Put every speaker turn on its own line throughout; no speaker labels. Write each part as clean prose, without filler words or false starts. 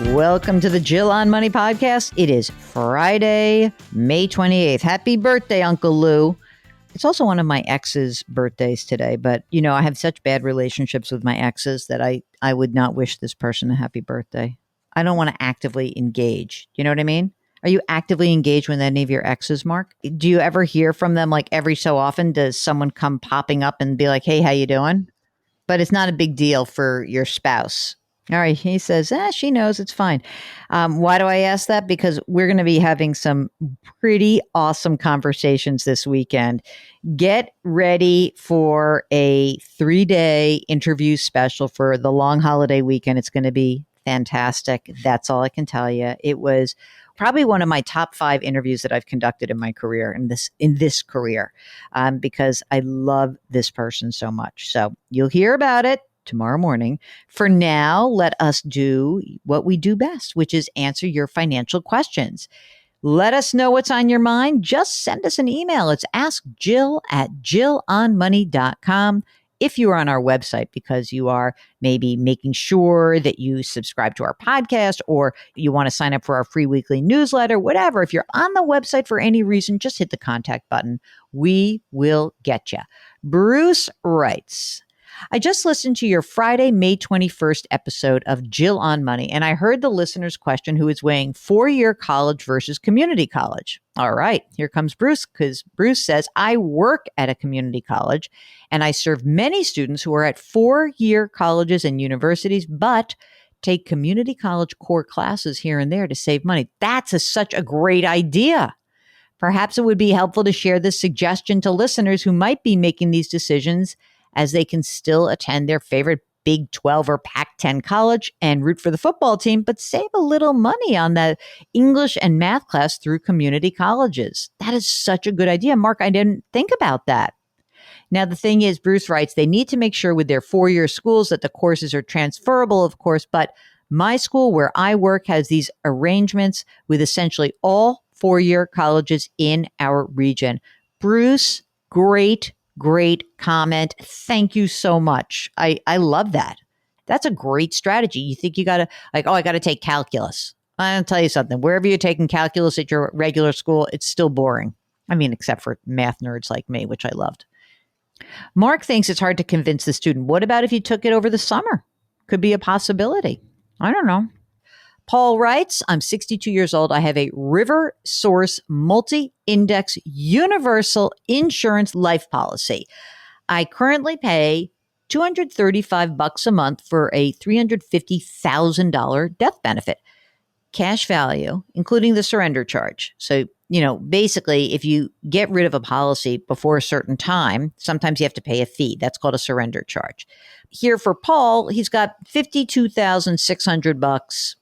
Welcome to the Jill on Money podcast. It is Friday, May 28th. Happy birthday, Uncle Lou. It's also one of my ex's birthdays today, but you know, I have such bad relationships with my exes that I would not wish this person a happy birthday. I don't want to actively engage. You know what I mean? Are you actively engaged with any of your exes, Mark? Do you ever hear from them like every so often? Does someone come popping up and be like, hey, how you doing? But it's not a big deal for your spouse. All right. He says, she knows it's fine. Why do I ask that? Because we're going to be having some pretty awesome conversations this weekend. Get ready for a 3-day interview special for the long holiday weekend. It's going to be fantastic. That's all I can tell you. It was probably one of my top 5 interviews that I've conducted in my career, in this career, because I love this person so much. So you'll hear about it tomorrow morning. For now, let us do what we do best, which is answer your financial questions. Let us know what's on your mind. Just send us an email. It's askjill@jillonmoney.com. If you are on our website, because you are maybe making sure that you subscribe to our podcast or you want to sign up for our free weekly newsletter, whatever. If you're on the website for any reason, just hit the contact button. We will get you. Bruce writes, I just listened to your Friday, May 21st episode of Jill on Money, and I heard the listener's question who is weighing 4-year college versus community college. All right, here comes Bruce, because Bruce says, I work at a community college, and I serve many students who are at 4-year colleges and universities, but take community college core classes here and there to save money. That's such a great idea. Perhaps it would be helpful to share this suggestion to listeners who might be making these decisions, as they can still attend their favorite Big 12 or Pac-10 college and root for the football team, but save a little money on the English and math class through community colleges. That is such a good idea. Mark, I didn't think about that. Now, the thing is, Bruce writes, they need to make sure with their 4-year schools that the courses are transferable, of course, but my school where I work has these arrangements with essentially all 4-year colleges in our region. Bruce, great comment. Thank you so much. I love that. That's a great strategy. You think you got to I got to take calculus. I'll tell you something. Wherever you're taking calculus at your regular school, it's still boring. I mean, except for math nerds like me, which I loved. Mark thinks it's hard to convince the student. What about if you took it over the summer? Could be a possibility. I don't know. Paul writes, I'm 62 years old. I have a River Source multi-index universal insurance life policy. I currently pay $235 a month for a $350,000 death benefit. Cash value, including the surrender charge. So, basically, if you get rid of a policy before a certain time, sometimes you have to pay a fee. That's called a surrender charge. Here for Paul, he's got $52,600.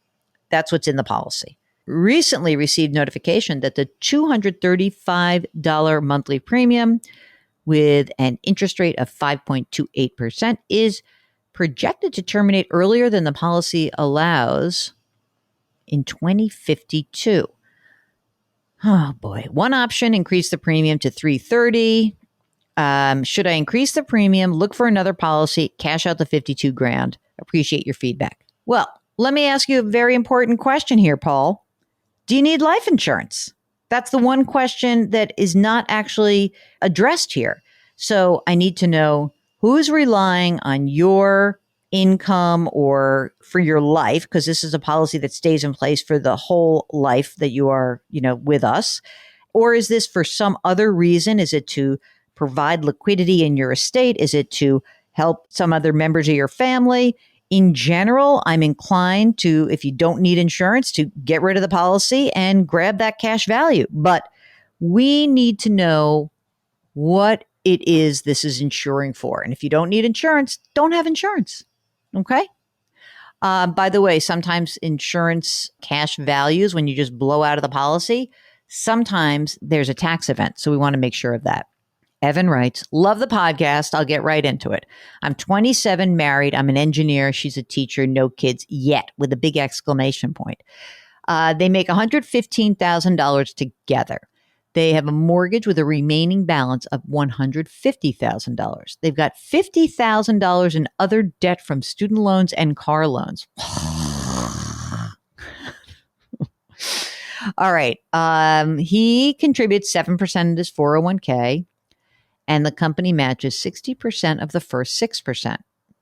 That's what's in the policy. Recently received notification that the $235 monthly premium with an interest rate of 5.28% is projected to terminate earlier than the policy allows in 2052. Oh boy. One option, increase the premium to $330. Should I increase the premium, look for another policy, cash out the $52,000? Appreciate your feedback. Well, let me ask you a very important question here, Paul. Do you need life insurance? That's the one question that is not actually addressed here. So I need to know who's relying on your income or for your life, because this is a policy that stays in place for the whole life that you are, with us. Or is this for some other reason? Is it to provide liquidity in your estate? Is it to help some other members of your family? In general, I'm inclined to, if you don't need insurance, to get rid of the policy and grab that cash value. But we need to know what it is this is insuring for. And if you don't need insurance, don't have insurance. Okay? By the way, sometimes insurance cash values, when you just blow out of the policy, sometimes there's a tax event. So we want to make sure of that. Evan writes, love the podcast. I'll get right into it. I'm 27, married. I'm an engineer. She's a teacher. No kids yet, with a big exclamation point. They make $115,000 together. They have a mortgage with a remaining balance of $150,000. They've got $50,000 in other debt from student loans and car loans. All right. He contributes 7% of his 401k, and the company matches 60% of the first 6%.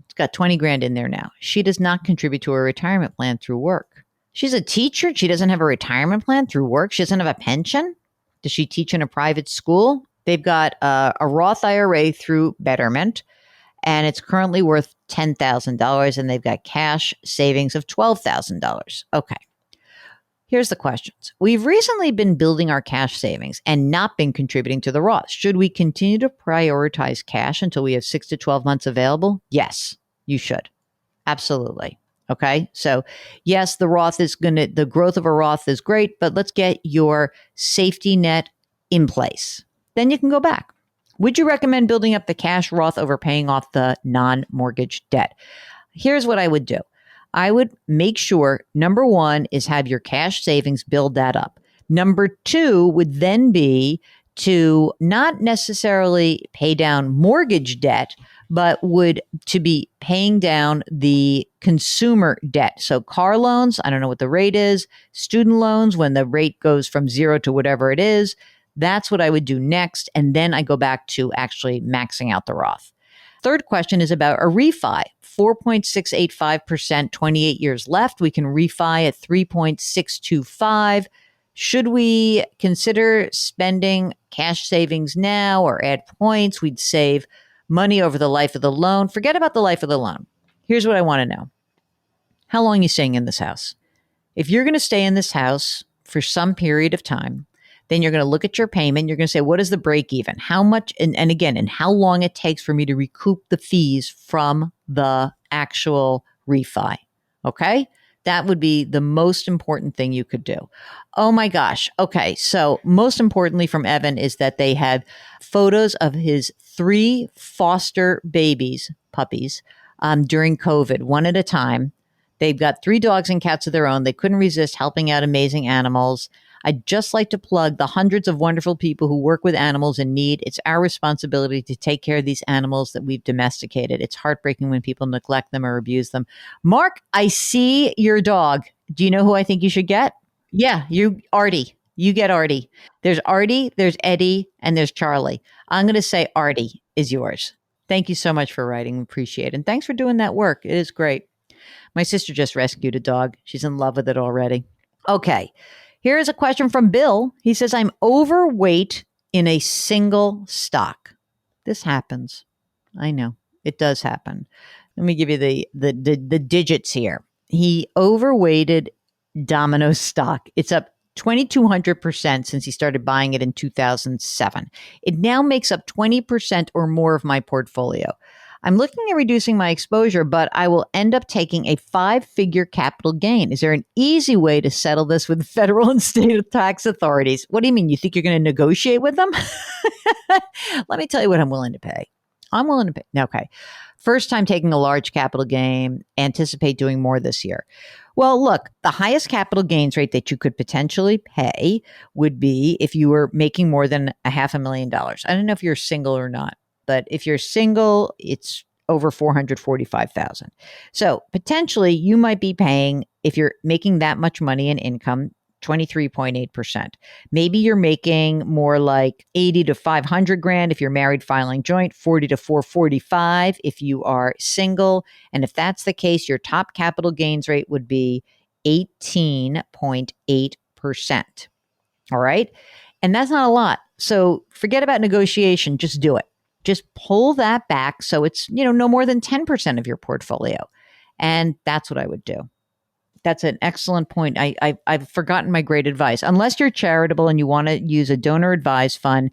It's got 20 grand in there now. She does not contribute to a retirement plan through work. She's a teacher. She doesn't have a retirement plan through work. She doesn't have a pension. Does she teach in a private school? They've got a Roth IRA through Betterment, and it's currently worth $10,000, and they've got cash savings of $12,000. Okay. Here's the questions. We've recently been building our cash savings and not been contributing to the Roth. Should we continue to prioritize cash until we have 6 to 12 months available? Yes, you should. Absolutely. Okay. So, yes, the growth of a Roth is great, but let's get your safety net in place. Then you can go back. Would you recommend building up the cash Roth over paying off the non-mortgage debt? Here's what I would do. I would make sure, number one, is have your cash savings, build that up. Number two would then be to not necessarily pay down mortgage debt, but to be paying down the consumer debt. So car loans, I don't know what the rate is, student loans, when the rate goes from 0 to whatever it is, that's what I would do next. And then I go back to actually maxing out the Roth. Third question is about a refi. 4.685%, 28 years left. We can refi at 3.625. Should we consider spending cash savings now or add points? We'd save money over the life of the loan. Forget about the life of the loan. Here's what I want to know. How long are you staying in this house? If you're going to stay in this house for some period of time, then you're going to look at your payment. You're going to say, what is the break even? How much, and how long it takes for me to recoup the fees from the actual refi. Okay. That would be the most important thing you could do. Oh my gosh. Okay. So most importantly from Evan is that they had photos of his 3 foster puppies, during COVID, one at a time. They've got 3 dogs and cats of their own. They couldn't resist helping out amazing animals. I'd just like to plug the hundreds of wonderful people who work with animals in need. It's our responsibility to take care of these animals that we've domesticated. It's heartbreaking when people neglect them or abuse them. Mark, I see your dog. Do you know who I think you should get? Yeah, Artie. You get Artie. There's Artie, there's Eddie, and there's Charlie. I'm going to say Artie is yours. Thank you so much for writing. Appreciate it. And thanks for doing that work. It is great. My sister just rescued a dog. She's in love with it already. Okay. Here is a question from Bill. He says, I'm overweight in a single stock. This happens. I know. It does happen. Let me give you the digits here. He overweighted Domino stock. It's up 2,200% since he started buying it in 2007. It now makes up 20% or more of my portfolio. I'm looking at reducing my exposure, but I will end up taking a 5-figure capital gain. Is there an easy way to settle this with federal and state tax authorities? What do you mean? You think you're going to negotiate with them? Let me tell you what I'm willing to pay. I'm willing to pay. Okay. First time taking a large capital gain, anticipate doing more this year. Well, look, the highest capital gains rate that you could potentially pay would be if you were making more than $500,000. I don't know if you're single or not. But if you're single, it's over $445,000. So potentially you might be paying, if you're making that much money in income, 23.8%. Maybe you're making more like 80 to 500 grand if you're married filing joint, 40 to 445 if you are single. And if that's the case, your top capital gains rate would be 18.8%. All right. And that's not a lot. So forget about negotiation. Just do it. Just pull that back so it's, no more than 10% of your portfolio. And that's what I would do. That's an excellent point. I've forgotten my great advice. Unless you're charitable and you want to use a donor advised fund,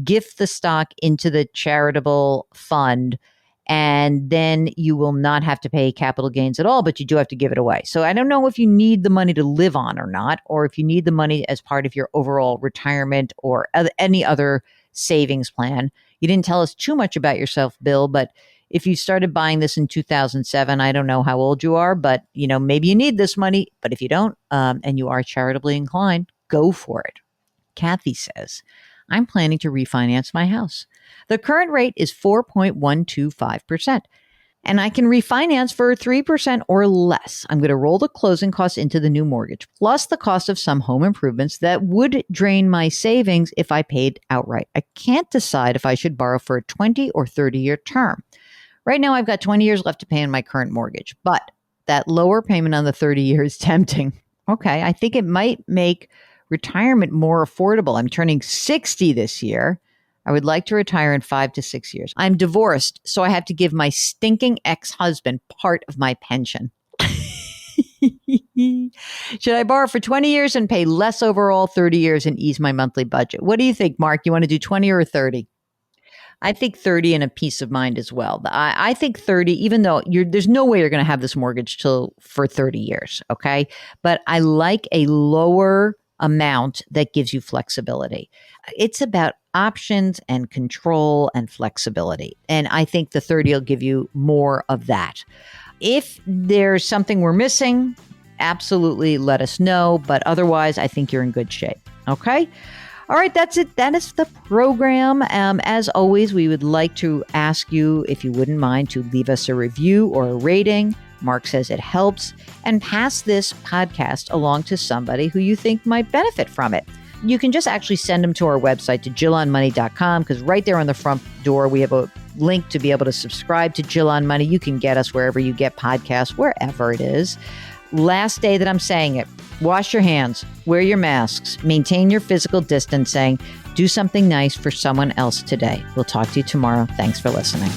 gift the stock into the charitable fund, and then you will not have to pay capital gains at all, but you do have to give it away. So I don't know if you need the money to live on or not, or if you need the money as part of your overall retirement or any other savings plan. You didn't tell us too much about yourself, Bill, but if you started buying this in 2007, I don't know how old you are, but maybe you need this money. But if you don't, and you are charitably inclined, go for it. Kathy says, I'm planning to refinance my house. The current rate is 4.125%. and I can refinance for 3% or less. I'm going to roll the closing costs into the new mortgage, plus the cost of some home improvements that would drain my savings if I paid outright. I can't decide if I should borrow for a 20 or 30-year term. Right now, I've got 20 years left to pay on my current mortgage, but that lower payment on the 30 years is tempting. Okay, I think it might make retirement more affordable. I'm turning 60 this year. I would like to retire in 5 to 6 years. I'm divorced, so I have to give my stinking ex-husband part of my pension. Should I borrow for 20 years and pay less overall 30 years and ease my monthly budget? What do you think, Mark? You want to do 20 or 30? I think 30 and a peace of mind as well. I think 30, even though there's no way you're going to have this mortgage for 30 years. Okay. But I like a lower amount that gives you flexibility. It's about options and control and flexibility. And I think the 30 will give you more of that. If there's something we're missing, absolutely let us know. But otherwise, I think you're in good shape. Okay. All right, that's it. That is the program. As always, we would like to ask you, if you wouldn't mind, to leave us a review or a rating. Mark says it helps. And pass this podcast along to somebody who you think might benefit from it. You can just actually send them to our website, to JillOnMoney.com, because right there on the front door, we have a link to be able to subscribe to Jill on Money. You can get us wherever you get podcasts, wherever it is. Last day that I'm saying it. Wash your hands, wear your masks, maintain your physical distancing, do something nice for someone else today. We'll talk to you tomorrow. Thanks for listening.